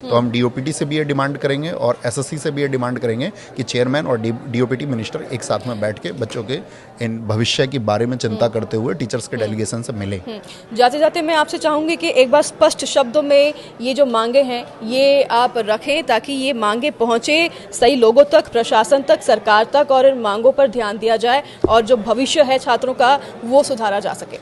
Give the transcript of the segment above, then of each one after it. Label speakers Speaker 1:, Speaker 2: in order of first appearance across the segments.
Speaker 1: तो हम डीओपीटी से भी ये डिमांड करेंगे और एसएससी से भी ये डिमांड करेंगे कि चेयरमैन और डीओपीटी मिनिस्टर एक साथ में बैठ के बच्चों के इन भविष्य के बारे में चिंता करते हुए टीचर्स के डेलीगेशन से मिले।
Speaker 2: जाते जाते मैं आपसे चाहूँगी कि एक बार स्पष्ट शब्दों में ये जो मांगे हैं ये आप रखें ताकि ये मांगे पहुँचे सही लोगों तक, प्रशासन तक, सरकार तक और इन मांगों पर ध्यान दिया जाए और जो भविष्य है छात्रों का वो सुधारा जा सके।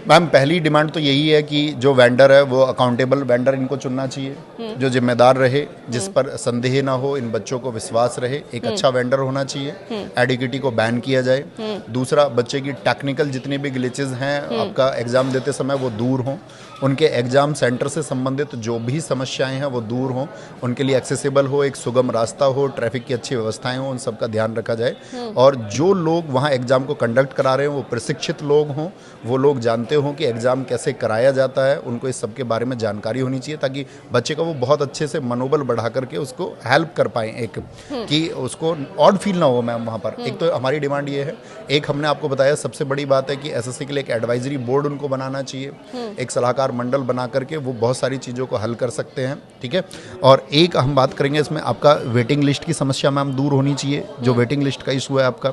Speaker 1: मैम पहली डिमांड तो यही है कि जो वेंडर है वो अकाउंटेबल वेंडर इनको चुनना चाहिए, जो जिम्मेदार रहे, जिस पर संदेह ना हो, इन बच्चों को विश्वास रहे, एक अच्छा वेंडर होना चाहिए। एडिक्विटी को बैन किया जाए। दूसरा, बच्चे की टेक्निकल जितनी भी ग्लिचेस हैं आपका एग्जाम देते समय वो दूर हों, उनके एग्जाम सेंटर से संबंधित जो भी समस्याएं हैं वो दूर हों, उनके लिए एक्सेसिबल हो, एक सुगम रास्ता हो, ट्रैफिक की अच्छी व्यवस्थाएं हो, उन सब का ध्यान रखा जाए। और जो लोग वहाँ एग्जाम को कंडक्ट करा रहे हैं वो प्रशिक्षित लोग हों, वो लोग जानते हों कि एग्ज़ाम कैसे कराया जाता है, उनको इस सब के बारे में जानकारी होनी चाहिए ताकि बच्चे का वो बहुत अच्छे से मनोबल बढ़ा करके उसको हेल्प कर पाएँ, एक कि उसको ऑड फील ना हो। मैम वहाँ पर एक तो हमारी डिमांड ये है, एक हमने आपको बताया सबसे बड़ी बात है कि एसएससी के लिए एक एडवाइजरी बोर्ड उनको बनाना चाहिए, एक सलाहकार मंडल बना करके वो बहुत सारी चीज़ों को हल कर सकते हैं, ठीक है। और एक हम बात करेंगे इसमें आपका वेटिंग लिस्ट की समस्या मैम दूर होनी चाहिए, जो वेटिंग लिस्ट का इशू है आपका।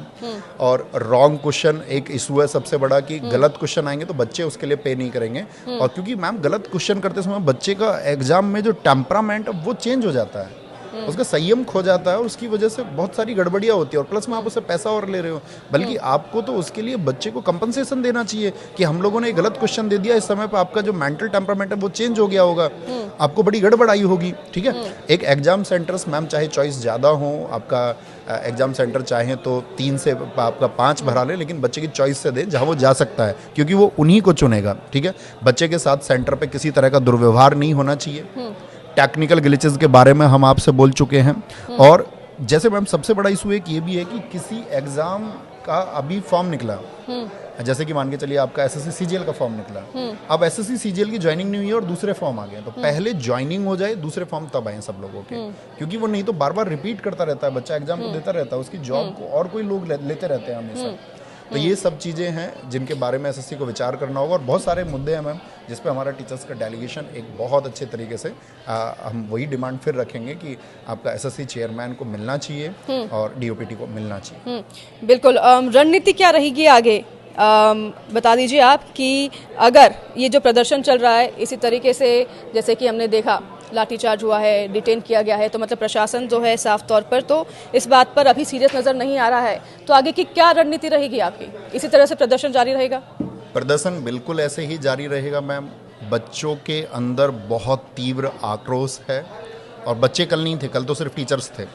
Speaker 1: और रॉन्ग क्वेश्चन एक इशू है सबसे बड़ा कि गलत क्वेश्चन आएंगे तो बच्चे उसके लिए पे नहीं करेंगे। और क्योंकि मैम गलत क्वेश्चन करते समय बच्चे का एग्जाम में जो टेम्परामेंट वो चेंज हो जाता है, उसका संयम खो जाता है और उसकी वजह से बहुत सारी गड़बड़ियाँ होती है और प्लस में आप उससे पैसा और ले रहे हो। बल्कि आपको तो उसके लिए बच्चे को कंपनसेशन देना चाहिए कि हम लोगों ने एक गलत क्वेश्चन दे दिया, इस समय पर आपका जो मेंटल टेम्परामेंट है वो चेंज हो गया होगा, आपको बड़ी गड़बड़ आई होगी, ठीक है। एक एग्जाम सेंटर्स मैम चाहे चॉइस ज़्यादा हो, आपका एग्जाम सेंटर चाहे तो 3 से आपका 5 भरा ले, लेकिन बच्चे की चॉइस से दें जहाँ वो जा सकता है, क्योंकि वो उन्हीं को चुनेगा, ठीक है। बच्चे के साथ सेंटर पे किसी तरह का दुर्व्यवहार नहीं होना चाहिए। टेक्निकल ग्लिचेस के बारे में हम आपसे बोल चुके हैं। और जैसे मैम सबसे बड़ा इशू एक ये भी है कि किसी एग्ज़ाम का अभी फॉर्म निकला, जैसे कि मान के चलिए आपका एसएससी सीजीएल का फॉर्म निकला, अब एसएससी सीजीएल की ज्वाइनिंग नहीं हुई है और दूसरे फॉर्म आ गए, तो पहले ज्वाइनिंग हो जाए, दूसरे फॉर्म तब आए सब लोगों के, क्योंकि वो नहीं तो बार बार रिपीट करता रहता है, बच्चा एग्जाम को देता रहता है, उसकी जॉब को और कोई लोग लेते रहते हैं हमेशा। तो ये सब चीज़ें हैं जिनके बारे में एसएससी को विचार करना होगा और बहुत सारे मुद्दे हैं मैम जिस पे हमारा टीचर्स का डेलीगेशन एक बहुत अच्छे तरीके से हम वही डिमांड फिर रखेंगे कि आपका एसएससी चेयरमैन को मिलना चाहिए और डीओपीटी को मिलना चाहिए।
Speaker 2: बिल्कुल। रणनीति क्या रहेगी आगे बता दीजिए आप कि अगर ये जो प्रदर्शन चल रहा है इसी तरीके से जैसे कि हमने देखा लाठीचार्ज हुआ है, डिटेन किया गया है, तो मतलब प्रशासन जो है साफ तौर पर तो इस बात पर अभी सीरियस नज़र नहीं आ रहा है, तो आगे की क्या रणनीति रहेगी आपकी? इसी तरह से प्रदर्शन जारी रहेगा?
Speaker 1: प्रदर्शन बिल्कुल ऐसे ही जारी रहेगा मैम। बच्चों के अंदर बहुत तीव्र आक्रोश है और बच्चे कल नहीं थे, कल तो सिर्फ टीचर्स थे।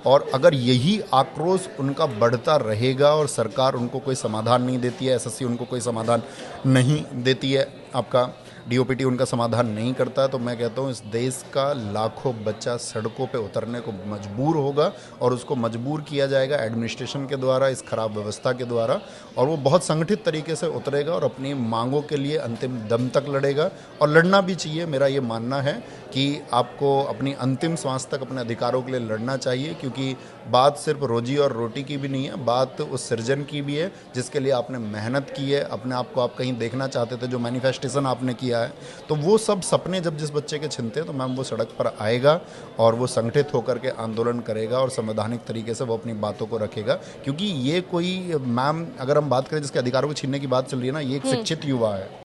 Speaker 1: और अगर यही आक्रोश उनका बढ़ता रहेगा और सरकार उनको कोई समाधान नहीं देती है, एसएससी उनको कोई समाधान नहीं देती है, आपका डीओपीटी उनका समाधान नहीं करता है, तो मैं कहता हूँ इस देश का लाखों बच्चा सड़कों पे उतरने को मजबूर होगा और उसको मजबूर किया जाएगा एडमिनिस्ट्रेशन के द्वारा, इस खराब व्यवस्था के द्वारा, और वो बहुत संगठित तरीके से उतरेगा और अपनी मांगों के लिए अंतिम दम तक लड़ेगा। और लड़ना भी चाहिए, मेरा ये मानना है कि आपको अपनी अंतिम सांस तक अपने अधिकारों के लिए लड़ना चाहिए, क्योंकि बात सिर्फ रोजी और रोटी की भी नहीं है, बात उस सृजन की भी है जिसके लिए आपने मेहनत की है, अपने आप को आप कहीं देखना चाहते थे, जो मैनिफेस्टेशन आपने किया है, तो वो सब सपने जब जिस बच्चे के छिनते हैं तो मैम वो सड़क पर आएगा और वो संगठित होकर के आंदोलन करेगा और संवैधानिक तरीके से वो अपनी बातों को रखेगा। क्योंकि ये कोई मैम अगर हम बात करें जिसके अधिकारों को छीनने की बात चल रही है ना, ये एक शिक्षित युवा है।